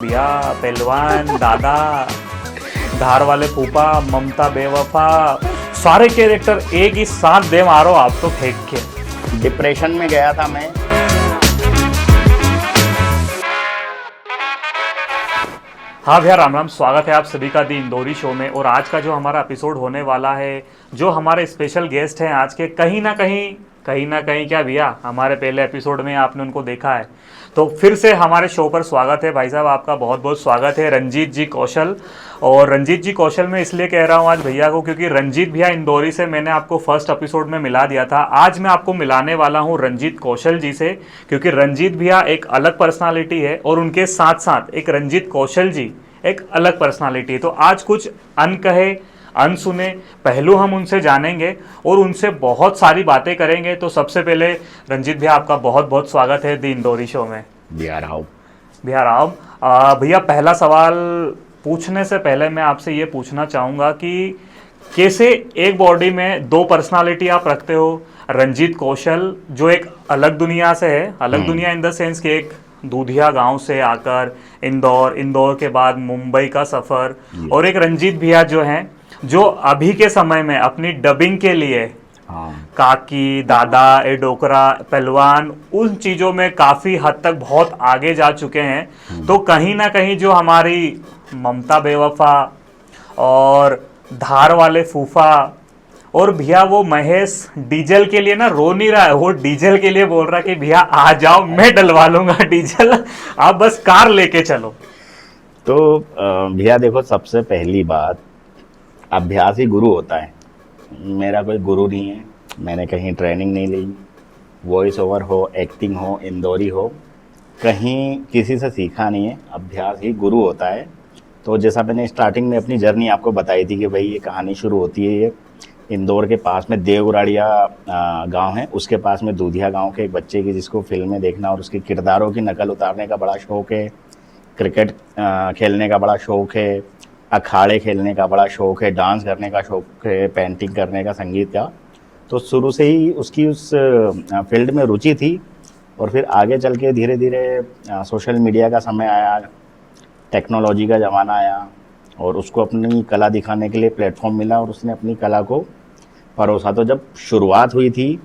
भैया, पहलवान, दादा, धार वाले फूफा, ममता बेवफा, सारे कैरेक्टर एक ही साथ दे मारो आप तो फेंक के। डिप्रेशन में गया था मैं। हाँ भैया, राम राम, स्वागत है आप सभी का दी इंदौरी शो में। और आज का जो हमारा एपिसोड होने वाला है, जो हमारे स्पेशल गेस्ट हैं आज के, कहीं ना कहीं क्या भैया, हमारे पहले एपिसोड में आपने उनको देखा है, तो फिर से हमारे शो पर स्वागत है। भाई साहब, आपका बहुत बहुत स्वागत है, रंजीत जी कौशल। और रंजीत जी कौशल मैं इसलिए कह रहा हूँ आज भैया को, क्योंकि रंजीत भैया इंदौरी से मैंने आपको फर्स्ट एपिसोड में मिला दिया था। आज मैं आपको मिलाने वाला हूँ रंजीत कौशल जी से, क्योंकि रंजीत भैया एक अलग पर्सनालिटी है और उनके साथ साथ एक रंजीत कौशल जी एक अलग पर्सनालिटी है। तो आज कुछ अनकहे अनसुने पहलू हम उनसे जानेंगे और उनसे बहुत सारी बातें करेंगे। तो सबसे पहले रंजीत भैया, आपका बहुत बहुत स्वागत है दी इंदौरी शो में। बिहार आओ। भैया, पहला सवाल पूछने से पहले मैं आपसे ये पूछना चाहूँगा कि कैसे एक बॉडी में दो पर्सनालिटी आप रखते हो। रंजीत कौशल जो एक अलग दुनिया से है, अलग दुनिया इन द सेंस कि एक दूधिया गांव से आकर इंदौर के बाद मुंबई का सफ़र, और एक रंजीत भैया जो हैं, जो अभी के समय में अपनी डबिंग के लिए काकी, दादा, ए डोकरा, पहलवान, उन चीज़ों में काफ़ी हद तक बहुत आगे जा चुके हैं। तो कहीं ना कहीं जो हमारी ममता बेवफा और धार वाले फूफा और भैया वो महेश डीजल के लिए ना रो नहीं रहा है, वो डीजल के लिए बोल रहा है कि भैया आ जाओ, मैं डलवा लूंगा डीजल, आप बस कार लेके चलो। तो भैया देखो, सबसे पहली बात, अभ्यास ही गुरु होता है। मेरा कोई गुरु नहीं है, मैंने कहीं ट्रेनिंग नहीं ली। वॉइस ओवर हो, एक्टिंग हो, इंदौरी हो, कहीं किसी से सीखा नहीं है। अभ्यास ही गुरु होता है। तो जैसा मैंने स्टार्टिंग में अपनी जर्नी आपको बताई थी कि भाई ये कहानी शुरू होती है, ये इंदौर के पास में देवगुराड़िया गांव है, उसके पास में दूधिया गांव के एक बच्चे की, जिसको फिल्म में देखना और उसके किरदारों की नकल उतारने का बड़ा शौक़ है। क्रिकेट खेलने का बड़ा शौक़ है, अखाड़े खेलने का बड़ा शौक़ है, डांस करने का शौक़ है, पेंटिंग करने का, संगीत का। तो शुरू से ही उसकी उस फील्ड में रुचि थी। और फिर आगे चल के धीरे धीरे सोशल मीडिया का समय आया, टेक्नोलॉजी का ज़माना आया और उसको अपनी कला दिखाने के लिए प्लेटफॉर्म मिला और उसने अपनी कला को परोसा। तो जब शुरुआत हुई थी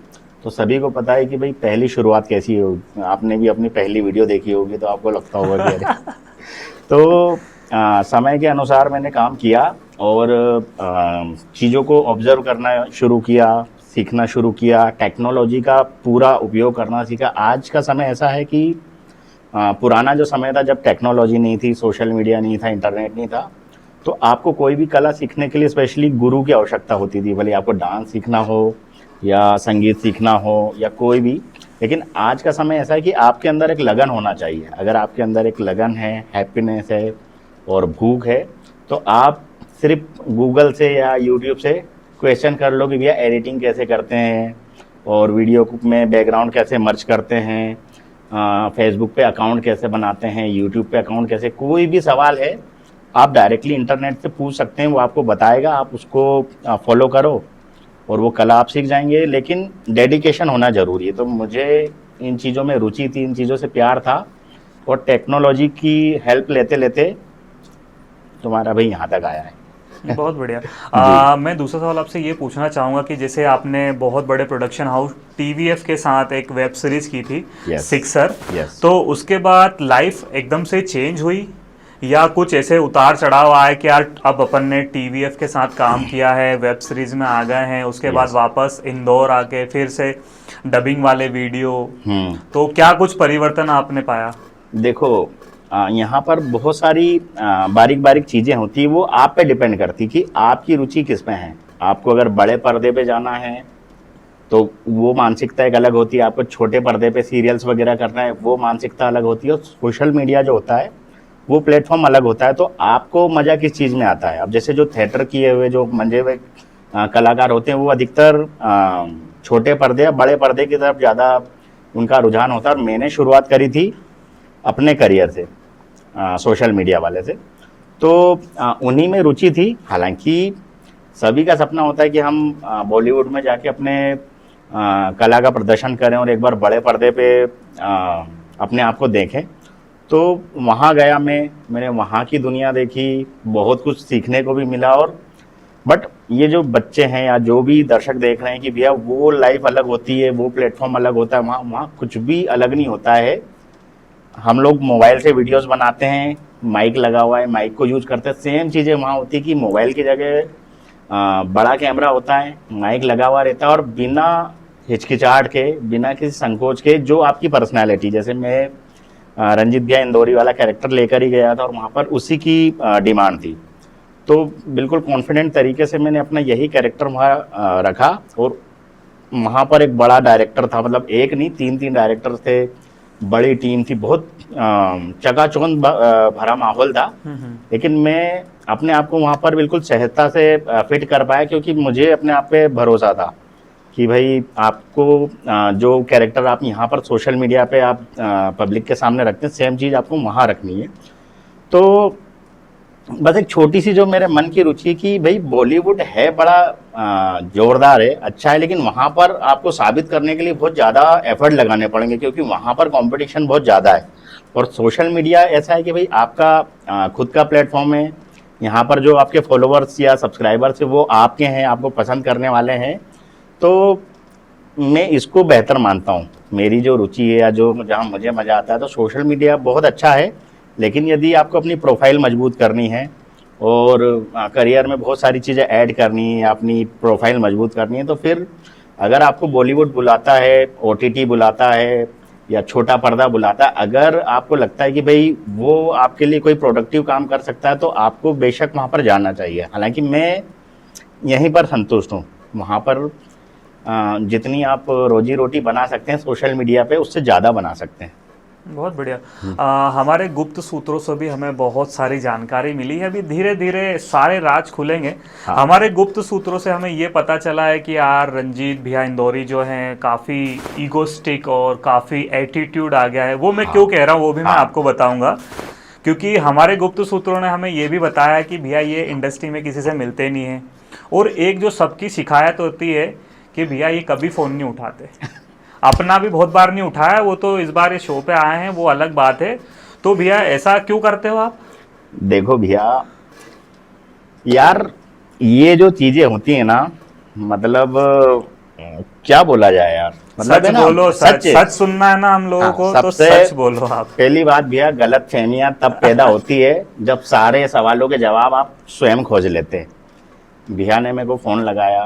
तो सभी को पता है कि भाई पहली शुरुआत कैसी होगी। आपने भी अपनी पहली वीडियो देखी होगी तो आपको लगता होगा कि अरे तो समय के अनुसार मैंने काम किया और चीज़ों को ऑब्जर्व करना शुरू किया, सीखना शुरू किया, टेक्नोलॉजी का पूरा उपयोग करना सीखा। आज का समय ऐसा है कि पुराना जो समय था, जब टेक्नोलॉजी नहीं थी, सोशल मीडिया नहीं था, इंटरनेट नहीं था, तो आपको कोई भी कला सीखने के लिए स्पेशली गुरु की आवश्यकता होती थी। भले आपको डांस सीखना हो या संगीत सीखना हो या कोई भी। लेकिन आज का समय ऐसा है कि आपके अंदर एक लगन होना चाहिए। अगर आपके अंदर एक लगन है, हैप्पीनेस है और भूख है, तो आप सिर्फ गूगल से या यूट्यूब से क्वेश्चन कर लो कि भैया एडिटिंग कैसे करते हैं और वीडियो में बैकग्राउंड कैसे मर्ज करते हैं, फेसबुक पे अकाउंट कैसे बनाते हैं, यूट्यूब पे अकाउंट कैसे, कोई भी सवाल है आप डायरेक्टली इंटरनेट से पूछ सकते हैं, वो आपको बताएगा। आप उसको फॉलो करो और वो कला आप सीख जाएंगे। लेकिन डेडिकेशन होना ज़रूरी है। तो मुझे इन चीज़ों में रुचि थी, इन चीज़ों से प्यार था और टेक्नोलॉजी की हेल्प लेते लेते तुम्हारा भाई यहाँ तक आया है। बहुत बढ़िया। मैं दूसरा सवाल आपसे ये पूछना चाहूँगा कि जैसे आपने बहुत बड़े प्रोडक्शन हाउस टीवीएफ के साथ एक वेब सीरीज की थी, सिक्सर। तो उसके बाद लाइफ एकदम से चेंज हुई या कुछ ऐसे उतार चढ़ाव आए कि यार अब अपन ने टीवीएफ के साथ काम किया है, वेब सीरीज में आ गए हैं, उसके बाद वापस इंदौर आके फिर से डबिंग वाले वीडियो, तो क्या कुछ परिवर्तन आपने पाया? देखो, यहाँ पर बहुत सारी बारीक बारीक चीज़ें होती है, वो आप पे डिपेंड करती कि आपकी रुचि किस में है। आपको अगर बड़े पर्दे पे जाना है तो वो मानसिकता एक अलग होती है, आपको छोटे पर्दे पे सीरियल्स वगैरह करना है, वो मानसिकता अलग होती है। और सोशल मीडिया जो होता है वो प्लेटफॉर्म अलग होता है। तो आपको मज़ा किस चीज़ में आता है? अब जैसे जो थिएटर किए हुए, जो मंजे हुए कलाकार होते हैं, वो अधिकतर छोटे पर्दे या बड़े पर्दे की तरफ ज़्यादा उनका रुझान होता है। और मैंने शुरुआत करी थी अपने करियर से, सोशल मीडिया वाले से, तो उन्हीं में रुचि थी। हालांकि सभी का सपना होता है कि हम बॉलीवुड में जाके अपने कला का प्रदर्शन करें और एक बार बड़े पर्दे पे अपने आप को देखें। तो वहाँ गया मैंने वहाँ की दुनिया देखी, बहुत कुछ सीखने को भी मिला। और बट ये जो बच्चे हैं या जो भी दर्शक देख रहे हैं कि भैया वो लाइफ अलग होती है, वो प्लेटफॉर्म अलग होता है, वहाँ वहाँ कुछ भी अलग नहीं होता है। हम लोग मोबाइल से वीडियोस बनाते हैं, माइक लगा हुआ है, माइक को यूज करते हैं, सेम चीज़ें वहाँ होती है कि मोबाइल की जगह बड़ा कैमरा होता है, माइक लगा हुआ रहता है, और बिना हिचकिचाहट के, बिना किसी संकोच के, जो आपकी पर्सनैलिटी, जैसे मैं रंजीत भैया इंदौरी वाला कैरेक्टर लेकर ही गया था और वहाँ पर उसी की डिमांड थी, तो बिल्कुल कॉन्फिडेंट तरीके से मैंने अपना यही कैरेक्टर वहाँ रखा। और वहाँ पर एक बड़ा डायरेक्टर था, मतलब एक नहीं, तीन तीन डायरेक्टर थे, बड़ी टीम थी, बहुत चकाचौंध भरा माहौल था। लेकिन मैं अपने आप को वहाँ पर बिल्कुल सहजता से फिट कर पाया, क्योंकि मुझे अपने आप पे भरोसा था कि भाई आपको जो कैरेक्टर आप यहाँ पर सोशल मीडिया पे आप पब्लिक के सामने रखते हैं, सेम चीज़ आपको वहाँ रखनी है। तो बस एक छोटी सी जो मेरे मन की रुचि कि भाई बॉलीवुड है बड़ा जोरदार है, अच्छा है, लेकिन वहाँ पर आपको साबित करने के लिए बहुत ज़्यादा एफर्ट लगाने पड़ेंगे, क्योंकि वहाँ पर कंपटीशन बहुत ज़्यादा है। और सोशल मीडिया ऐसा है कि भाई आपका खुद का प्लेटफॉर्म है, यहाँ पर जो आपके फॉलोअर्स या सब्सक्राइबर्स है वो आपके हैं, आपको पसंद करने वाले हैं। तो मैं इसको बेहतर मानता हूँ, मेरी जो रुचि है या जो जहाँ मुझे मज़ा आता है, तो सोशल मीडिया बहुत अच्छा है, लेकिन यदि आपको अपनी प्रोफाइल मजबूत करनी है और करियर में बहुत सारी चीज़ें ऐड करनी है, अपनी प्रोफाइल मजबूत करनी है, तो फिर अगर आपको बॉलीवुड बुलाता है, ओटीटी बुलाता है या छोटा पर्दा बुलाता है, अगर आपको लगता है कि भाई वो आपके लिए कोई प्रोडक्टिव काम कर सकता है, तो आपको बेशक वहाँ पर जाना चाहिए। हालांकि मैं यहीं पर संतुष्ट हूँ, वहाँ पर जितनी आप रोजी रोटी बना सकते हैं सोशल मीडिया पे, उससे ज़्यादा बना सकते हैं। बहुत बढ़िया। हमारे गुप्त सूत्रों से भी हमें बहुत सारी जानकारी मिली है, अभी धीरे धीरे सारे राज खुलेंगे। हाँ। हमारे गुप्त सूत्रों से हमें ये पता चला है कि यार रंजीत भैया इंदौरी जो हैं काफ़ी ईगोस्टिक और काफ़ी एटीट्यूड आ गया है। वो मैं क्यों कह रहा हूँ वो भी मैं आपको बताऊंगा, क्योंकि हमारे गुप्त सूत्रों ने हमें ये भी बताया कि भैया ये इंडस्ट्री में किसी से मिलते नहीं हैं, और एक जो सबकी शिकायत होती है कि भैया ये कभी फ़ोन नहीं उठाते। अपना भी बहुत बार नहीं उठाया, वो तो इस बार ये शो पे आए हैं, वो अलग बात है। तो भैया ऐसा क्यों करते हो आप? देखो भैया यार, ये जो चीजें होती है ना, मतलब क्या बोला जाए यार, मतलब सच है ना, बोलो, सच है। सच सुनना है ना हम लोगों हाँ, को, तो सबसे सच बोलो आप। पहली बात भैया, गलत फहमियां तब पैदा होती है जब सारे सवालों के जवाब आप स्वयं खोज लेते हैं। भैया ने मेरे को फोन लगाया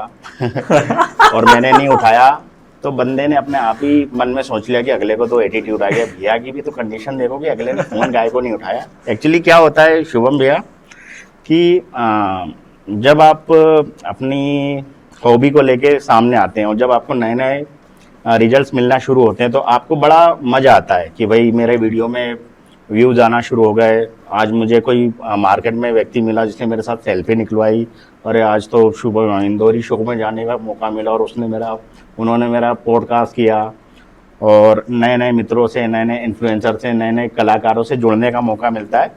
और मैंने नहीं उठाया, तो बंदे ने अपने आप ही मन में सोच लिया कि अगले को तो एटीट्यूड आ गया। भैया की भी तो कंडीशन देखो कि अगले ने फोन गाय को नहीं उठाया। एक्चुअली क्या होता है शुभम भैया कि जब आप अपनी हॉबी को लेके सामने आते हैं और जब आपको नए नए रिजल्ट्स मिलना शुरू होते हैं, तो आपको बड़ा मजा आता है कि भाई मेरे वीडियो में व्यूज आना शुरू हो गए। आज मुझे कोई मार्केट में व्यक्ति मिला जिसने मेरे साथ सेल्फी निकलवाई, अरे आज तो शुभ इंदौरी शो में जाने का मौका मिला, और उन्होंने मेरा पॉडकास्ट किया, और नए नए मित्रों से, नए नए इन्फ्लुएंसर से, नए नए कलाकारों से जुड़ने का मौका मिलता है।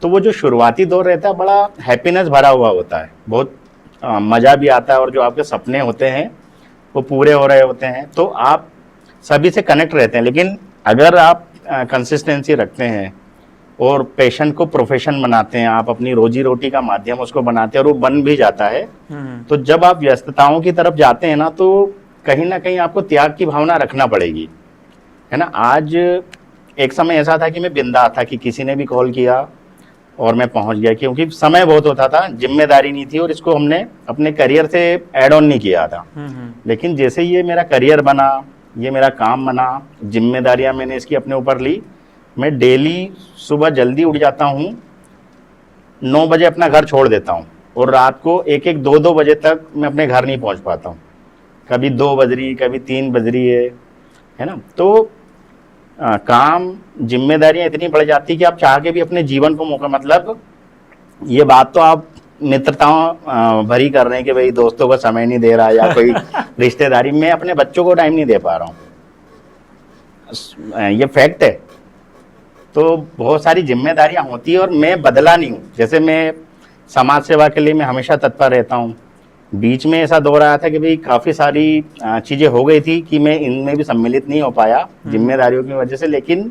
तो वो जो शुरुआती दौर रहता है बड़ा हैप्पीनेस भरा हुआ होता है, बहुत मज़ा भी आता है, और जो आपके सपने होते हैं वो पूरे हो रहे होते हैं, तो आप सभी से कनेक्ट रहते हैं। लेकिन अगर आप कंसिस्टेंसी रखते हैं और पैशन को प्रोफेशन बनाते हैं, आप अपनी रोजी रोटी का माध्यम उसको बनाते हैं और वो बन भी जाता है, तो जब आप व्यस्तताओं की तरफ जाते हैं ना, तो कहीं ना कहीं आपको त्याग की भावना रखना पड़ेगी, है ना। आज एक समय ऐसा था कि मैं बिंदास था कि किसी ने भी कॉल किया और मैं पहुंच गया, क्योंकि समय बहुत होता था, जिम्मेदारी नहीं थी, और इसको हमने अपने करियर से ऐड ऑन नहीं किया था। लेकिन जैसे ये मेरा करियर बना, ये मेरा काम बना, जिम्मेदारियां मैंने इसकी अपने ऊपर ली, मैं डेली सुबह जल्दी उठ जाता हूँ, 9 बजे अपना घर छोड़ देता हूँ, और रात को 1-1, 2-2 बजे तक मैं अपने घर नहीं पहुँच पाता हूँ। कभी 2 बज रही, कभी 3 बज रही है ना। तो काम, जिम्मेदारियां इतनी बढ़ जाती कि आप चाह के भी अपने जीवन को मौका, मतलब ये बात तो आप मित्रताओं भरी कर रहे हैं कि भाई दोस्तों को समय नहीं दे रहा, या कोई रिश्तेदारी में अपने बच्चों को टाइम नहीं दे पा रहा हूँ, ये फैक्ट है। तो बहुत सारी जिम्मेदारियां होती है और मैं बदला नहीं हूँ। जैसे मैं समाज सेवा के लिए मैं हमेशा तत्पर रहता हूँ। बीच में ऐसा दौर आया था कि भाई काफ़ी सारी चीज़ें हो गई थी कि मैं इनमें भी सम्मिलित नहीं हो पाया जिम्मेदारियों की वजह से, लेकिन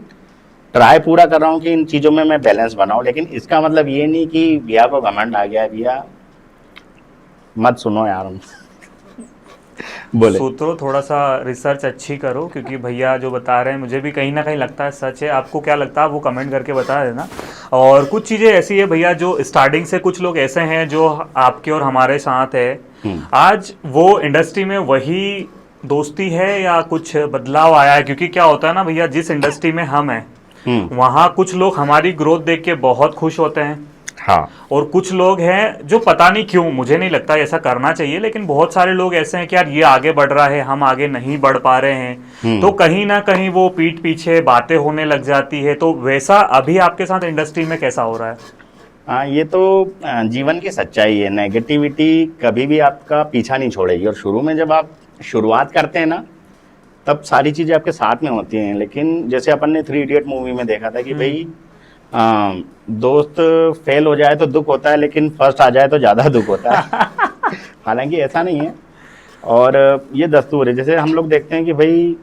ट्राई पूरा कर रहा हूँ कि इन चीज़ों में मैं बैलेंस बनाऊं, लेकिन इसका मतलब ये नहीं कि भैया को घमंड आ गया, भैया मत सुनो यार हम बोले। सूत्रों थोड़ा सा रिसर्च अच्छी करो, क्योंकि भैया जो बता रहे हैं मुझे भी कहीं ना कहीं लगता है सच है। आपको क्या लगता है वो कमेंट करके बता देना। और कुछ चीज़ें ऐसी है भैया जो स्टार्टिंग से कुछ लोग ऐसे हैं जो आपके और हमारे साथ है, आज वो इंडस्ट्री में वही दोस्ती है या कुछ बदलाव आया है? क्योंकि क्या होता है ना भैया, जिस इंडस्ट्री में हम हैं वहाँ कुछ लोग हमारी ग्रोथ देख के बहुत खुश होते हैं, हाँ, और कुछ लोग हैं जो पता नहीं क्यों, मुझे नहीं लगता ऐसा करना चाहिए, लेकिन बहुत सारे लोग ऐसे हैं कि यार ये आगे बढ़ रहा है, हम आगे नहीं बढ़ पा रहे हैं, तो कहीं ना कहीं वो पीठ पीछे बातें होने लग जाती है। तो वैसा अभी आपके साथ इंडस्ट्री में कैसा हो रहा है? हाँ, ये तो जीवन की सच्चाई है। नेगेटिविटी कभी भी आपका पीछा नहीं छोड़ेगी, और शुरू में जब आप शुरुआत करते हैं ना, तब सारी चीज़ें आपके साथ में होती हैं। लेकिन जैसे अपन ने 3 इडियट मूवी में देखा था कि भाई दोस्त फेल हो जाए तो दुख होता है, लेकिन फर्स्ट आ जाए तो ज़्यादा दुख होता है। हालांकि ऐसा नहीं है, और ये दस्तूर है। जैसे हम लोग देखते हैं कि भाई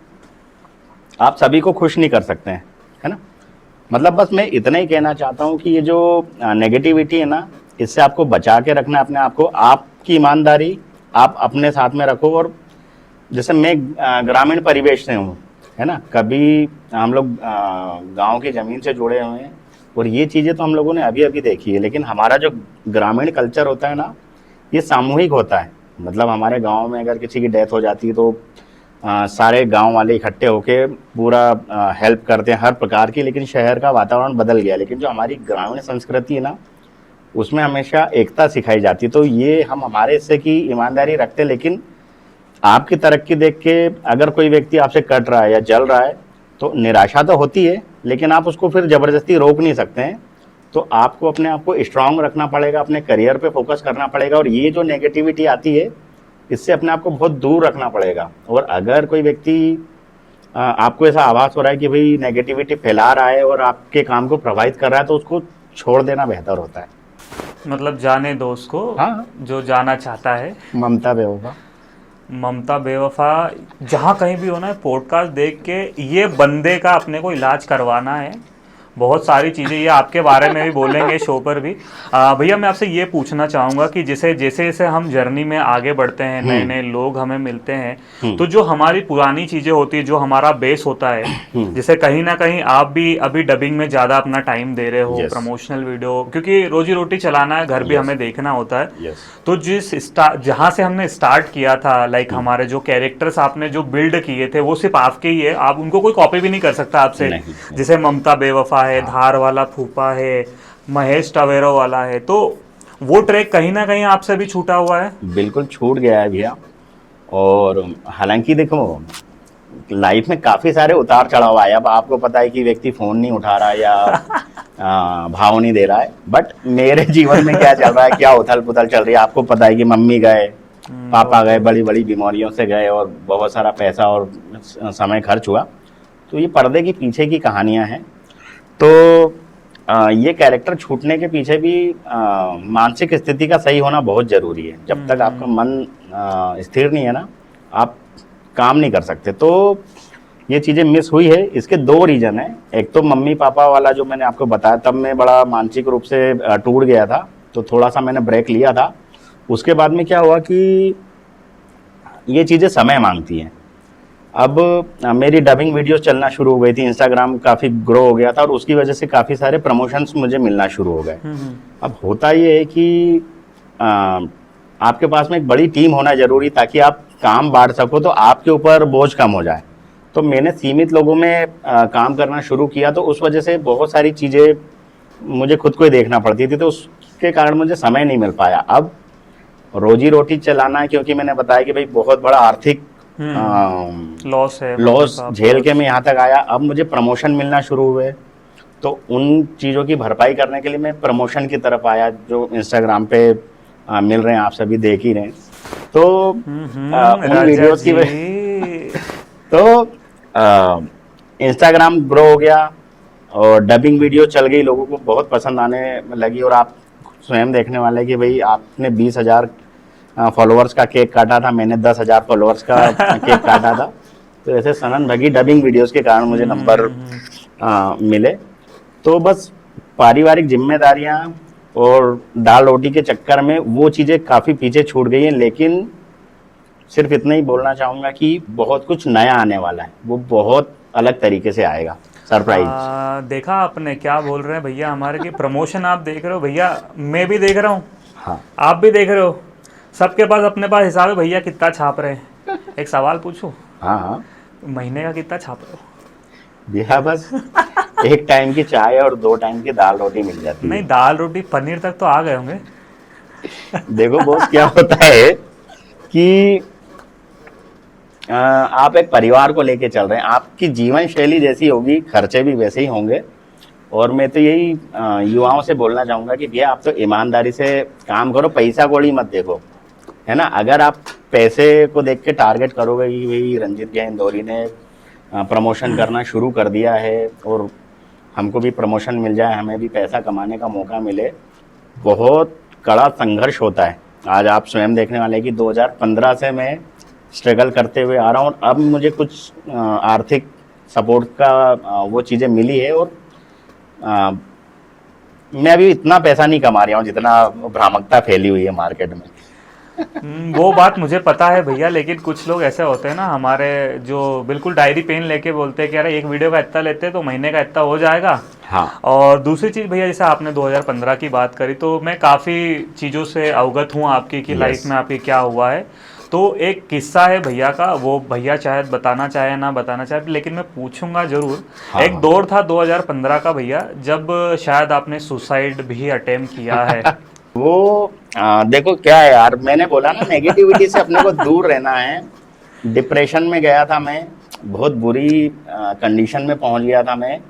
आप सभी को खुश नहीं कर सकते हैं, है ना। मतलब बस मैं इतना ही कहना चाहता हूँ कि ये जो नेगेटिविटी है ना, इससे आपको बचा के रखना है अपने आप को। आपकी ईमानदारी आप अपने साथ में रखो। और जैसे मैं ग्रामीण परिवेश से हूँ, है ना, कभी हम लोग गांव की ज़मीन से जुड़े हुए हैं, और ये चीज़ें तो हम लोगों ने अभी अभी देखी है। लेकिन हमारा जो ग्रामीण कल्चर होता है ना, ये सामूहिक होता है। मतलब हमारे गांव में अगर किसी की डेथ हो जाती है तो सारे गांव वाले इकट्ठे होके पूरा हेल्प करते हैं हर प्रकार की। लेकिन शहर का वातावरण बदल गया, लेकिन जो हमारी ग्रामीण संस्कृति है ना, उसमें हमेशा एकता सिखाई जाती है। तो ये हम हमारे हिस्से की ईमानदारी रखते हैं। लेकिन आपकी तरक्की देख के अगर कोई व्यक्ति आपसे कट रहा है या जल रहा है, तो निराशा तो होती है, लेकिन आप उसको फिर ज़बरदस्ती रोक नहीं सकते हैं। तो आपको अपने आप को स्ट्रांग रखना पड़ेगा, अपने करियर पे फोकस करना पड़ेगा, और ये जो नेगेटिविटी आती है इससे अपने आप को बहुत दूर रखना पड़ेगा। और अगर कोई व्यक्ति आपको ऐसा आभास हो रहा है कि भाई नेगेटिविटी फैला रहा है और आपके काम को प्रभावित कर रहा है, तो उसको छोड़ देना बेहतर होता है। मतलब जाने दो उसको, हाँ, जो जाना चाहता है। ममता बेवफा। ममता बेवफा जहाँ कहीं भी होना है, पॉडकास्ट देख के ये बंदे का अपने को इलाज करवाना है। बहुत सारी चीज़ें ये आपके बारे में भी बोलेंगे शो पर भी। भैया मैं आपसे ये पूछना चाहूँगा कि जैसे जैसे जैसे हम जर्नी में आगे बढ़ते हैं, नए नए लोग हमें मिलते हैं, तो जो हमारी पुरानी चीज़ें होती है, जो हमारा बेस होता है, जैसे कहीं ना कहीं आप भी अभी डबिंग में ज़्यादा अपना टाइम दे रहे हो, प्रमोशनल वीडियो, क्योंकि रोजी रोटी चलाना है, घर भी हमें देखना होता है। तो जहाँ से हमने स्टार्ट किया था, लाइक हमारे जो कैरेक्टर्स आपने जो बिल्ड किए थे वो सिर्फ आपके ही है, आप उनको कोई कॉपी भी नहीं कर सकता आपसे। जैसे ममता बेवफा है, धार वाला फूफा है, महेश टवेरो वाला है, तो वो ट्रैक कहीं ना कहीं आपसे भी छूटा हुआ है? बिल्कुल छूट गया है भैया। और हालांकि देखो लाइफ में काफी सारे उतार चढ़ाव आए। अब आपको पता है कि व्यक्ति फोन नहीं उठा रहा या भाव नहीं दे रहा है, बट मेरे जीवन में क्या चल रहा है, क्या उथल पुथल चल रही है। आपको पता है कि मम्मी गए, पापा गए, बड़ी बड़ी बीमारियों से गए, और बहुत सारा पैसा और समय खर्च हुआ। तो ये पर्दे के पीछे की कहानियां हैं। तो ये कैरेक्टर छूटने के पीछे भी मानसिक स्थिति का सही होना बहुत ज़रूरी है। जब तक आपका मन स्थिर नहीं है ना, आप काम नहीं कर सकते। तो ये चीज़ें मिस हुई है। इसके 2 रीज़न है। एक तो मम्मी पापा वाला जो मैंने आपको बताया, तब मैं बड़ा मानसिक रूप से टूट गया था, तो थोड़ा सा मैंने ब्रेक लिया था। उसके बाद में क्या हुआ कि ये चीज़ें समय मांगती हैं। अब मेरी डबिंग वीडियोस चलना शुरू हो गई थी, इंस्टाग्राम काफ़ी ग्रो हो गया था, और उसकी वजह से काफ़ी सारे प्रमोशंस मुझे मिलना शुरू हो गए। अब होता ये है कि आपके पास में एक बड़ी टीम होना ज़रूरी, ताकि आप काम बांट सको, तो आपके ऊपर बोझ कम हो जाए। तो मैंने सीमित लोगों में काम करना शुरू किया, तो उस वजह से बहुत सारी चीज़ें मुझे खुद को ही देखना पड़ती थी, तो उसके कारण मुझे समय नहीं मिल पाया। अब रोजी रोटी चलाना है, क्योंकि मैंने बताया कि भाई बहुत बड़ा आर्थिक लॉस झेल के मैं यहाँ तक आया। अब मुझे प्रमोशन मिलना शुरू हुए, तो उन चीज़ों की भरपाई करने के लिए मैं प्रमोशन की तरफ आया, जो इंस्टाग्राम पे मिल रहे हैं, आप सभी देख ही रहे हैं। तो उन वीडियोस की तो इंस्टाग्राम ग्रो हो गया, और डबिंग वीडियो चल गई, लोगों को बहुत पसंद आने लगी। और आप स्वयं देखने वाले कि भाई आपने 20,000 फॉलोअर्स का केक काटा था, मैंने 10,000 फॉलोअर्स का केक काटा था। तो ऐसे सनन भगी डबिंग वीडियोस के कारण मुझे नंबर मिले। तो बस पारिवारिक जिम्मेदारियां और दाल रोटी के चक्कर में वो चीज़ें काफ़ी पीछे छूट गई हैं। लेकिन सिर्फ इतना ही बोलना चाहूँगा कि बहुत कुछ नया आने वाला है, वो बहुत अलग तरीके से आएगा, सरप्राइज। देखा आपने क्या बोल रहे हैं भैया हमारे की प्रमोशन आप देख रहे हो भैया, मैं भी देख रहा हूँ, हाँ आप भी देख रहे हो, सबके पास अपने पास हिसाब है भैया कितना छाप रहे हैं। एक सवाल पूछूं, हाँ हाँ महीने का कितना छाप रहे हो? भैया बस एक टाइम की चाय और 2 टाइम की दाल रोटी मिल जाती नहीं, है। दाल रोटी पनीर तक तो आ गए होंगे। देखो बॉस, क्या होता है कि आप एक परिवार को लेके चल रहे हैं, आपकी जीवन शैली जैसी होगी, खर्चे भी वैसे ही होंगे। और मैं तो यही युवाओं से बोलना चाहूंगा कि भैया आप तो ईमानदारी से काम करो, पैसा कौड़ी मत देखो, है ना। अगर आप पैसे को देख के टारगेट करोगे कि भाई रंजीत जैन इंदौरी ने प्रमोशन करना शुरू कर दिया है और हमको भी प्रमोशन मिल जाए, हमें भी पैसा कमाने का मौका मिले, बहुत कड़ा संघर्ष होता है। आज आप स्वयं देखने वाले हैं कि 2015 से मैं स्ट्रगल करते हुए आ रहा हूँ और अब मुझे कुछ आर्थिक सपोर्ट का वो चीज़ें मिली है। और मैं अभी इतना पैसा नहीं कमा रहा हूँ जितना भ्रामकता फैली हुई है मार्केट में। वो बात मुझे पता है भैया, लेकिन कुछ लोग ऐसे होते हैं ना हमारे जो बिल्कुल डायरी पेन लेके बोलते हैं कि अरे एक वीडियो का इतना लेते हैं तो महीने का इतना हो जाएगा। हाँ। और दूसरी चीज़ भैया, जैसे आपने 2015 की बात करी तो मैं काफ़ी चीज़ों से अवगत हूँ आपकी कि लाइफ में आपकी क्या हुआ है। तो एक किस्सा है भैया का, वो भैया शायद बताना चाहे ना बताना चाहे, लेकिन मैं पूछूंगा जरूर। हाँ, एक दौर था 2015 का भैया, जब शायद आपने सुसाइड भी अटेम्प्ट किया है। वो देखो क्या है यार, मैंने बोला ना नेगेटिविटी से अपने को दूर रहना है। डिप्रेशन में गया था मैं, बहुत बुरी कंडीशन में पहुंच गया था मैं,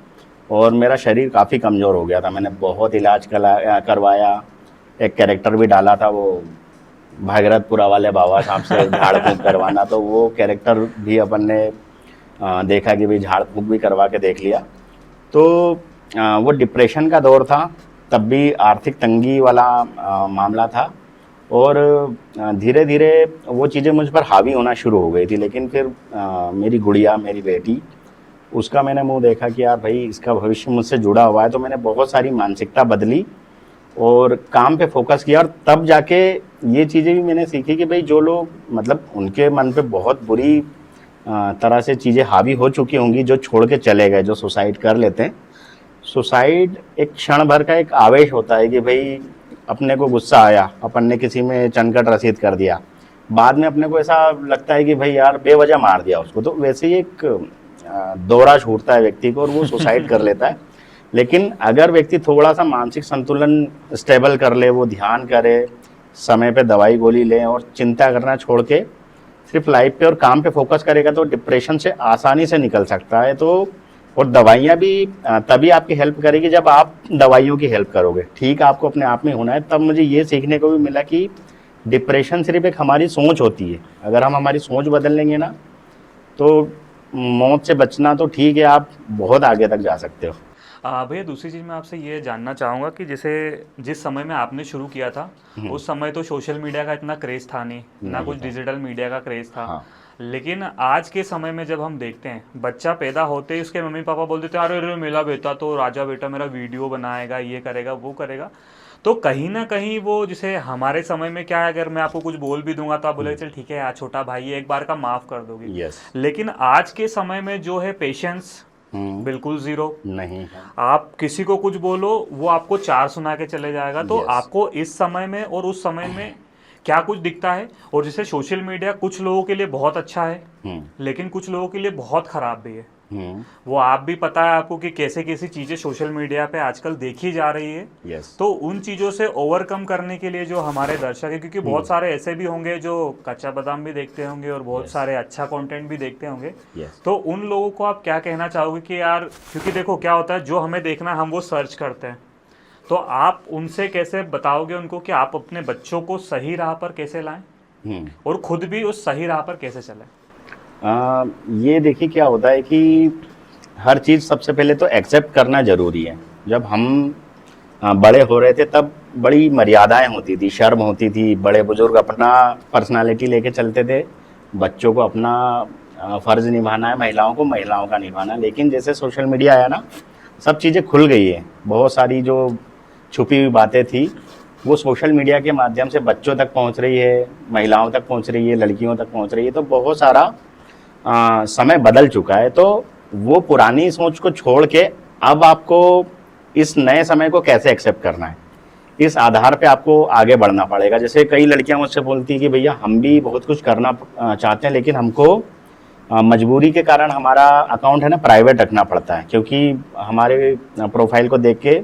और मेरा शरीर काफ़ी कमज़ोर हो गया था। मैंने बहुत इलाज करवाया, एक कैरेक्टर भी डाला था, वो भागीरथपुरा वाले बाबा साहब से झाड़ फूँक करवाना, तो वो कैरेक्टर भी अपन ने देखा कि भाई झाड़ फूँक भी करवा के देख लिया। तो वो डिप्रेशन का दौर था, तब भी आर्थिक तंगी वाला मामला था, और धीरे धीरे वो चीज़ें मुझ पर हावी होना शुरू हो गई थी। लेकिन फिर मेरी गुड़िया, मेरी बेटी, उसका मैंने मुंह देखा कि यार भाई इसका भविष्य मुझसे जुड़ा हुआ है, तो मैंने बहुत सारी मानसिकता बदली और काम पे फोकस किया। और तब जाके ये चीज़ें भी मैंने सीखी कि भाई जो लोग मतलब उनके मन पे बहुत बुरी तरह से चीज़ें हावी हो चुकी होंगी, जो छोड़ के चले गए, जो सुसाइड कर लेते हैं। सुसाइड एक क्षण भर का एक आवेश होता है कि भाई अपने को गुस्सा आया, अपन ने किसी में चनकट रसीद कर दिया, बाद में अपने को ऐसा लगता है कि भाई यार बेवजह मार दिया उसको, तो वैसे ही एक दौरा छूटता है व्यक्ति को और वो सुसाइड कर लेता है। लेकिन अगर व्यक्ति थोड़ा सा मानसिक संतुलन स्टेबल कर ले, वो ध्यान करे, समय पे दवाई गोली ले और चिंता करना छोड़ के सिर्फ लाइफ पे और काम पे फोकस करेगा, तो डिप्रेशन से आसानी से निकल सकता है। तो और दवाइयाँ भी तभी आपकी हेल्प करेगी जब आप दवाइयों की हेल्प करोगे। ठीक आपको अपने आप में होना है। तब मुझे ये सीखने को भी मिला कि डिप्रेशन सिर्फ एक हमारी सोच होती है। अगर हम हमारी सोच बदल लेंगे ना, तो मौत से बचना तो ठीक है, आप बहुत आगे तक जा सकते हो। भैया दूसरी चीज़ मैं आपसे ये जानना चाहूँगा कि जैसे जिस समय में आपने शुरू किया था उस समय तो सोशल मीडिया का इतना क्रेज़ था नहीं ना कुछ डिजिटल मीडिया का क्रेज़ था। हाँ। लेकिन आज के समय में जब हम देखते हैं, बच्चा पैदा होते ही उसके मम्मी पापा बोल देते हैं अरे अरे मेरा बेटा तो राजा बेटा मेरा वीडियो बनाएगा, ये करेगा वो करेगा। तो कहीं ना कहीं वो जैसे हमारे समय में क्या है, अगर मैं आपको कुछ बोल भी दूंगा तो आप बोले चल ठीक है यार छोटा भाई है, एक बार का माफ़ कर दोगे। यस। लेकिन आज के समय में जो है पेशेंस बिल्कुल जीरो नहीं है। आप किसी को कुछ बोलो वो आपको 4 सुना के चले जाएगा। तो Yes. आपको इस समय में और उस समय में क्या कुछ दिखता है? और जैसे सोशल मीडिया कुछ लोगों के लिए बहुत अच्छा है लेकिन कुछ लोगों के लिए बहुत खराब भी है। वो आप भी पता है आपको कि कैसे कैसी चीजें सोशल मीडिया पे आजकल देखी जा रही है। Yes. तो उन चीजों से ओवरकम करने के लिए जो हमारे दर्शक है, क्योंकि बहुत सारे ऐसे भी होंगे जो कच्चा बादाम भी देखते होंगे और बहुत सारे अच्छा कंटेंट भी देखते होंगे। Yes. तो उन लोगों को आप क्या कहना चाहोगे कि यार, क्योंकि देखो क्या होता है, जो हमें देखना है हम वो सर्च करते हैं, तो आप उनसे कैसे बताओगे उनको कि आप अपने बच्चों को सही राह पर कैसे लाएं और खुद भी उस सही राह पर कैसे चलें? ये देखिए क्या होता है कि हर चीज़ सबसे पहले तो एक्सेप्ट करना ज़रूरी है। जब हम बड़े हो रहे थे तब बड़ी मर्यादाएं होती थी, शर्म होती थी, बड़े बुजुर्ग अपना पर्सनालिटी लेके चलते थे, बच्चों को अपना फर्ज निभाना है, महिलाओं को महिलाओं का निभाना है। लेकिन जैसे सोशल मीडिया आया ना, सब चीज़ें खुल गई है। बहुत सारी जो छुपी हुई बातें थी वो सोशल मीडिया के माध्यम से बच्चों तक पहुंच रही है, महिलाओं तक पहुंच रही है, लड़कियों तक पहुंच रही है। तो बहुत सारा समय बदल चुका है। तो वो पुरानी सोच को छोड़ के अब आपको इस नए समय को कैसे एक्सेप्ट करना है, इस आधार पे आपको आगे बढ़ना पड़ेगा। जैसे कई लड़कियां मुझसे बोलती है कि भैया हम भी बहुत कुछ करना चाहते हैं, लेकिन हमको मजबूरी के कारण हमारा अकाउंट है ना प्राइवेट रखना पड़ता है, क्योंकि हमारे प्रोफाइल को देख के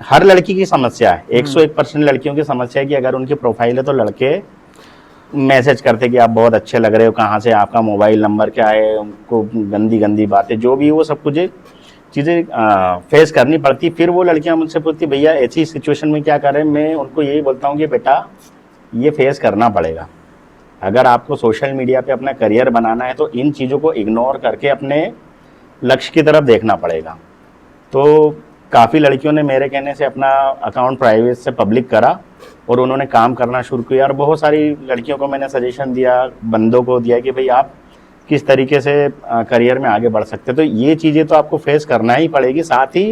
हर लड़की की समस्या है, 101% लड़कियों की समस्या है कि अगर उनकी प्रोफाइल है तो लड़के मैसेज करते कि आप बहुत अच्छे लग रहे हो, कहाँ से, आपका मोबाइल नंबर क्या है, उनको गंदी गंदी बातें जो भी वो सब कुछ चीज़ें फेस करनी पड़ती। फिर वो लड़कियां मुझसे पूछती भैया ऐसी सिचुएशन में क्या करें। मैं उनको यही बोलता हूँ कि बेटा ये फेस करना पड़ेगा। अगर आपको सोशल मीडिया पे अपना करियर बनाना है तो इन चीज़ों को इग्नोर करके अपने लक्ष्य की तरफ देखना पड़ेगा। तो काफ़ी लड़कियों ने मेरे कहने से अपना अकाउंट प्राइवेट से पब्लिक करा और उन्होंने काम करना शुरू किया। और बहुत सारी लड़कियों को मैंने सजेशन दिया, बंदों को दिया कि भाई आप किस तरीके से करियर में आगे बढ़ सकते हैं। तो ये चीज़ें तो आपको फेस करना ही पड़ेगी। साथ ही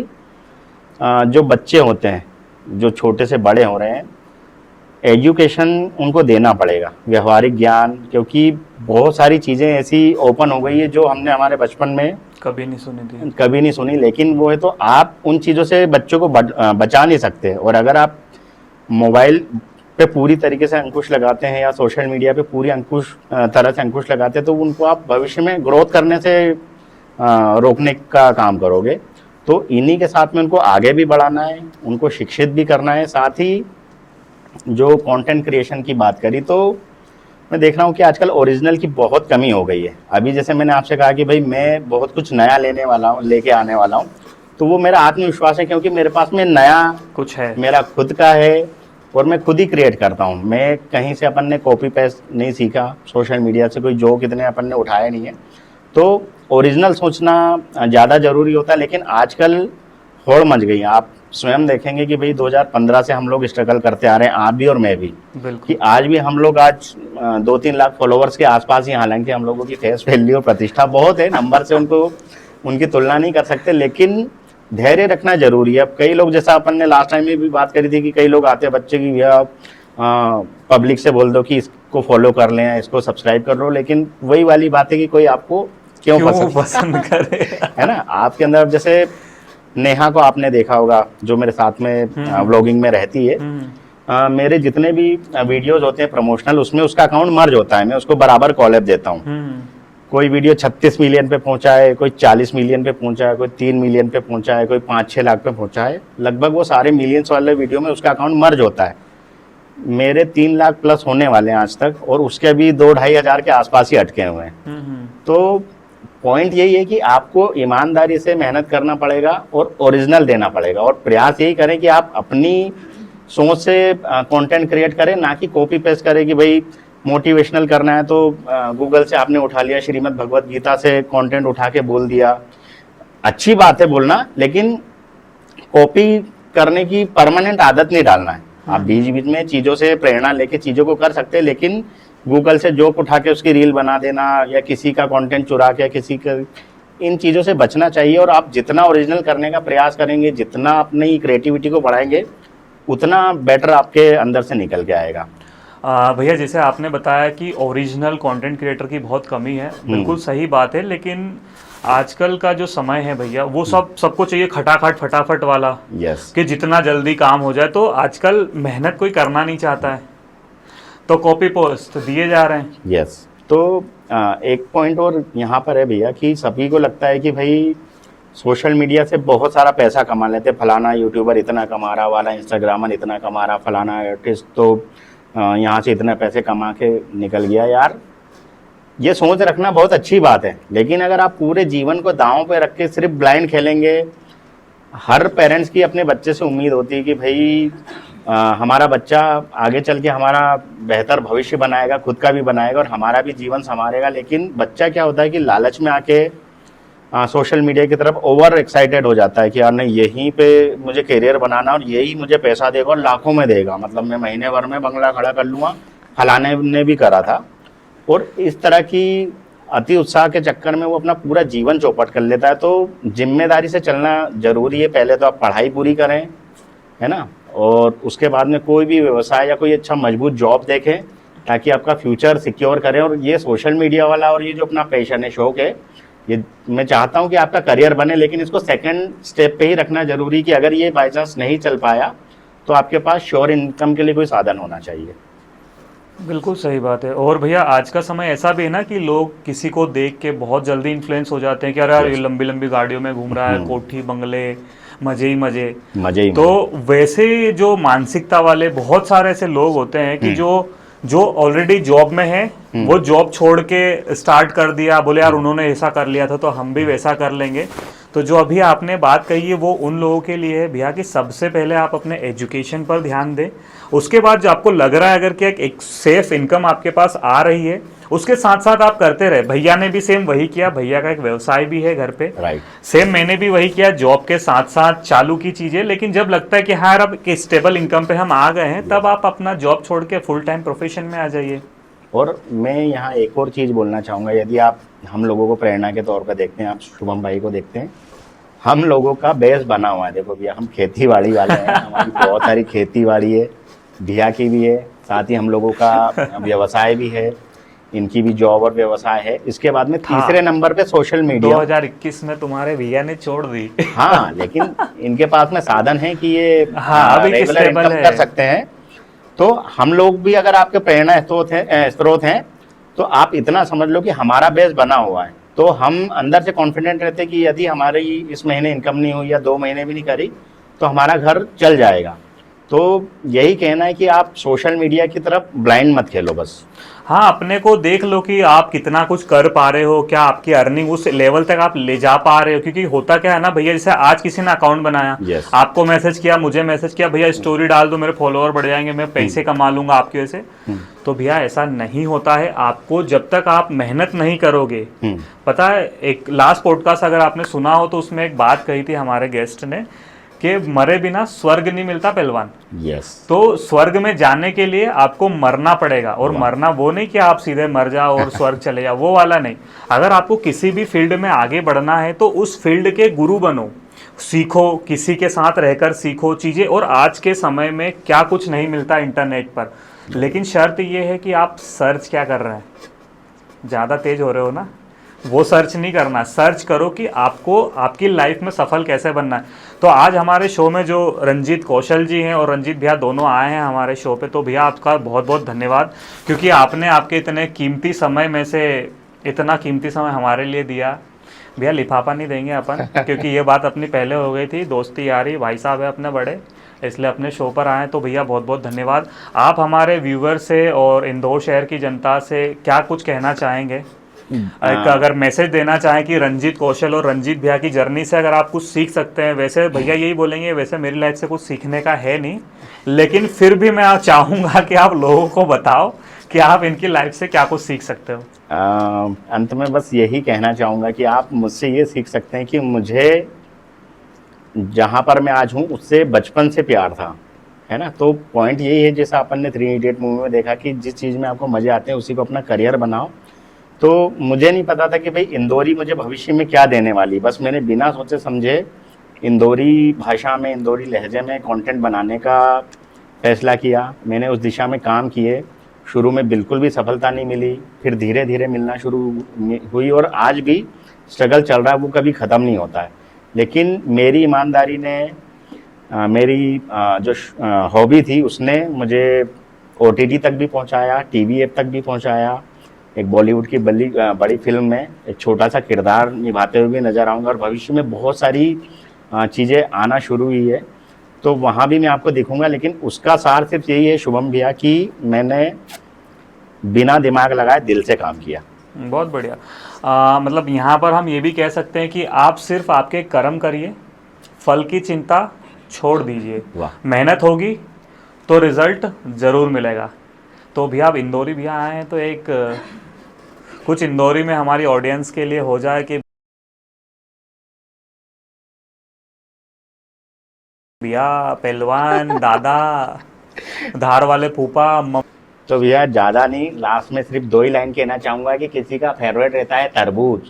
जो बच्चे होते हैं, जो छोटे से बड़े हो रहे हैं, एजुकेशन उनको देना पड़ेगा, व्यवहारिक ज्ञान, क्योंकि बहुत सारी चीज़ें ऐसी ओपन हो गई है जो हमने हमारे बचपन में कभी नहीं सुनी थी, कभी नहीं सुनी। लेकिन वो है तो आप उन चीज़ों से बच्चों को बचा नहीं सकते। और अगर आप मोबाइल पे पूरी तरीके से अंकुश लगाते हैं या सोशल मीडिया पे पूरी तरह से अंकुश लगाते हैं तो उनको आप भविष्य में ग्रोथ करने से रोकने का काम करोगे। तो इन्हीं के साथ में उनको आगे भी बढ़ाना है, उनको शिक्षित भी करना है। साथ ही जो कंटेंट क्रिएशन की बात करी तो मैं देख रहा हूँ कि आजकल ओरिजिनल की बहुत कमी हो गई है। अभी जैसे मैंने आपसे कहा कि भाई मैं बहुत कुछ नया लेके आने वाला हूँ, तो वो मेरा आत्मविश्वास है क्योंकि मेरे पास में नया कुछ है, मेरा खुद का है और मैं खुद ही क्रिएट करता हूँ। मैं कहीं से अपन ने कॉपी पेस्ट नहीं सीखा, सोशल मीडिया से कोई जोक इतने अपन ने उठाया नहीं है। तो ओरिजिनल सोचना ज़्यादा ज़रूरी होता है। लेकिन आजकल होड़ मच गई है। आप स्वयं देखेंगे कि भाई 2015 से हम लोग स्ट्रगल करते आ रहे हैं, आप भी और मैं भी, कि आज भी हम लोग आज 2-3 लाख फॉलोवर्स के आसपास ही, हालांकि हम लोगों की फेस वैल्यू और प्रतिष्ठा बहुत है, नंबर से उनकी तुलना नहीं कर सकते, लेकिन धैर्य रखना जरूरी है। अब कई लोग, जैसा अपन ने लास्ट टाइम में भी बात करी थी कि कई लोग आते हैं बच्चे की भैया पब्लिक से बोल दो कि इसको फॉलो कर लें, इसको सब्सक्राइब कर लो, लेकिन वही वाली बात है कि कोई आपको क्यों पसंद करे है ना। आपके अंदर जैसे नेहा को आपने देखा होगा जो मेरे साथ में व्लॉगिंग में रहती है, मेरे जितने भी वीडियोस होते हैं प्रमोशनल, उसमें उसका अकाउंट मर्ज होता है, मैं उसको बराबर कॉल देता हूँ। कोई वीडियो 36 मिलियन पे पहुंचा है, कोई 40 मिलियन पे पहुंचा है, कोई 3 मिलियन पे पहुंचा है, कोई 5-6 लाख पे पहुंचा है, लगभग वो सारे मिलियंस वाले वीडियो में उसका अकाउंट मर्ज होता है। मेरे 3 लाख प्लस होने वाले हैं आज तक, और उसके भी 2-2.5 हज़ार के आसपास ही अटके हुए हैं। तो पॉइंट यही है कि आपको ईमानदारी से मेहनत करना पड़ेगा और ओरिजिनल देना पड़ेगा, और प्रयास यही करें कि आप अपनी सोच से कंटेंट क्रिएट करें, ना कि कॉपी पेस्ट करें कि भाई मोटिवेशनल करना है तो गूगल से आपने उठा लिया, श्रीमद् भगवत गीता से कंटेंट उठा के बोल दिया। अच्छी बात है बोलना, लेकिन कॉपी करने की परमानेंट आदत नहीं डालना है। आप बीच बीच में चीज़ों से प्रेरणा लेके चीज़ों को कर सकते हैं, लेकिन गूगल से जोक उठा के उसकी रील बना देना या किसी का कंटेंट चुरा के किसी का, इन चीज़ों से बचना चाहिए। और आप जितना ओरिजिनल करने का प्रयास करेंगे, जितना अपनी क्रिएटिविटी को बढ़ाएंगे, उतना बेटर आपके अंदर से निकल के आएगा। भैया जैसे आपने बताया कि ओरिजिनल कंटेंट क्रिएटर की बहुत कमी है, बिल्कुल सही बात है, लेकिन आजकल का जो समय है भैया वो सबको चाहिए खटाखट फटाफट वाला, कि जितना जल्दी काम हो जाए। तो आजकल मेहनत कोई करना नहीं चाहता है, तो कॉपी पोस्ट दिए जा रहे हैं। तो एक पॉइंट और यहाँ पर है भैया कि सभी को लगता है कि भाई सोशल मीडिया से बहुत सारा पैसा कमा लेते, फलाना यूट्यूबर इतना कमा रहा, वाला इंस्टाग्रामर इतना कमा रहा, फलाना आर्टिस्ट तो यहाँ से इतने पैसे कमा के निकल गया। यार ये सोच रखना बहुत अच्छी बात है, लेकिन अगर आप पूरे जीवन को दांव पे रख के सिर्फ ब्लाइंड खेलेंगे, हर पेरेंट्स की अपने बच्चे से उम्मीद होती है कि भाई हमारा बच्चा आगे चल के हमारा बेहतर भविष्य बनाएगा, खुद का भी बनाएगा और हमारा भी जीवन संवारेगा। लेकिन बच्चा क्या होता है कि लालच में आके सोशल मीडिया की तरफ ओवर एक्साइटेड हो जाता है कि यार नहीं, यहीं पे मुझे करियर बनाना और यही मुझे पैसा देगा और लाखों में देगा, मतलब मैं महीने भर में बंगला खड़ा कर लूँगा, फलाने ने भी करा था। और इस तरह की अति उत्साह के चक्कर में वो अपना पूरा जीवन चौपट कर लेता है। तो जिम्मेदारी से चलना जरूरी है। पहले तो आप पढ़ाई पूरी करें, है ना, और उसके बाद में कोई भी व्यवसाय या कोई अच्छा मजबूत जॉब देखें ताकि आपका फ्यूचर सिक्योर करें। और ये सोशल मीडिया वाला और ये जो अपना पैशन है, शौक है, ये मैं चाहता हूँ कि आपका करियर बने, लेकिन इसको सेकंड स्टेप पे ही रखना जरूरी कि अगर ये बाई चांस नहीं चल पाया तो आपके पास श्योर इनकम के लिए कोई साधन होना चाहिए। बिल्कुल सही बात है। और भैया आज का समय ऐसा भी है ना कि लोग किसी को देख के बहुत जल्दी इन्फ्लुएंस हो जाते हैं कि अरे यार ये Yes. लंबी लंबी गाड़ियों में घूम रहा है, कोठी बंगले, मजे ही मजे। मजे ही तो वैसे जो मानसिकता वाले बहुत सारे ऐसे लोग होते हैं कि जो जो ऑलरेडी जॉब में है, वो जॉब छोड़ के स्टार्ट कर दिया, बोले यार उन्होंने ऐसा कर लिया था तो हम भी वैसा कर लेंगे। तो जो अभी आपने बात कही है वो उन लोगों के लिए है भैया कि सबसे पहले आप अपने एजुकेशन पर ध्यान दें। उसके बाद जो आपको लग रहा है अगर कि एक सेफ इनकम आपके पास आ रही है, उसके साथ साथ आप करते रहे। भैया ने भी सेम वही किया, भैया का एक व्यवसाय भी है घर पे, राइट। सेम मैंने भी वही किया, जॉब के साथ साथ चालू की चीजें। लेकिन जब लगता है कि हाँ यार अब स्टेबल इनकम पे हम आ गए हैं, तब आप अपना जॉब छोड़ के फुल टाइम प्रोफेशन में आ जाइए। और मैं यहाँ एक और चीज़ बोलना चाहूँगा, यदि आप हम लोगों को प्रेरणा के तौर पर देखते हैं, आप शुभम भाई को देखते हैं, हम लोगों का बेस बना हुआ है। देखो भैया, हम खेती बाड़ी वाले हैं, हमारी बहुत सारी खेती बाड़ी है, भैया की भी है, साथ ही हम लोगों का व्यवसाय भी है, इनकी भी जॉब और व्यवसाय है। इसके बाद में तीसरे नंबर पे सोशल मीडिया। 2021 में तुम्हारे भैया ने छोड़ दी। हाँ, लेकिन इनके पास में साधन है कि ये हाँ, अभी रेगुलर stable इनकम है। कर सकते हैं। तो हम लोग भी अगर आपके प्रेरणा स्रोत हैं तो आप इतना समझ लो कि हमारा बेस बना हुआ है। तो हम अंदर से कॉन्फिडेंट रहते हैं कि यदि हमारी इस महीने इनकम नहीं हुई या 2 महीने भी नहीं करी तो हमारा घर चल जाएगा। तो यही कहना है कि आप सोशल मीडिया की तरफ ब्लाइंड मत खेलो बस। हाँ, अपने को देख लो कि आप कितना कुछ कर पा रहे हो, क्या आपकी अर्निंग उस लेवल तक आप ले जा पा रहे हो। क्योंकि होता क्या है ना भैया, जैसे आज किसी ने अकाउंट बनाया, Yes. आपको मैसेज किया, मुझे मैसेज किया, भैया स्टोरी डाल दो, मेरे फॉलोअर बढ़ जाएंगे, मैं पैसे कमा लूंगा आपकी वजह से। तो भैया ऐसा नहीं होता है। आपको जब तक आप मेहनत नहीं करोगे, पता है, एक लास्ट पॉडकास्ट अगर आपने सुना हो तो उसमें एक बात कही थी हमारे गेस्ट ने कि मरे बिना स्वर्ग नहीं मिलता पहलवान। यस। तो स्वर्ग में जाने के लिए आपको मरना पड़ेगा। और मरना वो नहीं कि आप सीधे मर जाओ और स्वर्ग चले जाओ, वो वाला नहीं। अगर आपको किसी भी फील्ड में आगे बढ़ना है तो उस फील्ड के गुरु बनो, सीखो, किसी के साथ रहकर सीखो चीजें। और आज के समय में क्या कुछ नहीं मिलता इंटरनेट पर, लेकिन शर्त ये है कि आप सर्च क्या कर रहे हैं। ज़्यादा तेज हो रहे हो ना, वो सर्च नहीं करना। सर्च करो कि आपको आपकी लाइफ में सफल कैसे बनना है। तो आज हमारे शो में जो रंजीत कौशल जी हैं और रंजीत भैया दोनों आए हैं हमारे शो पे, तो भैया आपका बहुत बहुत धन्यवाद, क्योंकि आपने आपके इतने कीमती समय में से इतना कीमती समय हमारे लिए दिया। भैया लिफाफा नहीं देंगे अपन, क्योंकि ये बात अपनी पहले हो गई थी, दोस्ती यारी, भाई साहब है अपने बड़े, इसलिए अपने शो पर आए। तो भैया बहुत बहुत धन्यवाद। आप हमारे व्यूवर से और इंदौर शहर की जनता से क्या कुछ कहना चाहेंगे? एक अगर मैसेज देना चाहें कि रंजीत कौशल और रंजीत भैया की जर्नी से अगर आप कुछ सीख सकते हैं। वैसे भैया यही बोलेंगे, वैसे मेरी लाइफ से कुछ सीखने का है नहीं, लेकिन फिर भी मैं चाहूँगा कि आप लोगों को बताओ कि आप इनकी लाइफ से क्या कुछ सीख सकते हो। अंत में बस यही कहना चाहूँगा कि आप मुझसे ये सीख सकते हैं कि मुझे जहाँ पर मैं आज हूँ उससे बचपन से प्यार था, है ना। तो पॉइंट यही है, जैसा अपन ने 3 इडियट मूवी में देखा कि जिस चीज़ में आपको मज़े आते हैं उसी को अपना करियर बनाओ। तो मुझे नहीं पता था कि भाई इंदौरी मुझे भविष्य में क्या देने वाली, बस मैंने बिना सोचे समझे इंदौरी भाषा में, इंदौरी लहजे में कंटेंट बनाने का फैसला किया। मैंने उस दिशा में काम किए। शुरू में बिल्कुल भी सफलता नहीं मिली, फिर धीरे धीरे मिलना शुरू हुई, और आज भी स्ट्रगल चल रहा है, वो कभी ख़त्म नहीं होता है। लेकिन मेरी ईमानदारी ने मेरी जो हॉबी थी उसने मुझे OTT तक भी पहुंचाया, TV ऐप तक भी पहुंचाया। एक बॉलीवुड की बड़ी फिल्म में एक छोटा सा किरदार निभाते हुए भी नजर आऊँगा, और भविष्य में बहुत सारी चीज़ें आना शुरू हुई है, तो वहाँ भी मैं आपको दिखूंगा। लेकिन उसका सार सिर्फ यही है शुभम भैया कि मैंने बिना दिमाग लगाए दिल से काम किया। बहुत बढ़िया। मतलब यहाँ पर हम ये भी कह सकते हैं कि आप सिर्फ आपके कर्म करिए, फल की चिंता छोड़ दीजिए। वाह। मेहनत होगी तो रिजल्ट ज़रूर मिलेगा। तो भैया आप इंदौरी भैया आए हैं, तो एक कुछ इंदौरी में हमारी ऑडियंस के लिए हो जाए कि भैया पहलवान दादा, धार वाले फूफा तो भैया ज़्यादा नहीं, लास्ट में सिर्फ 2 ही लाइन कहना चाहूँगा कि किसी का फेवरेट रहता है तरबूज,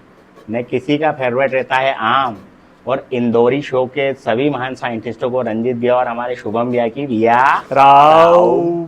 न किसी का फेवरेट रहता है आम। और इंदौरी शो के सभी महान साइंटिस्टों को, रंजीत भैया और हमारे शुभम भैया की भैया राव।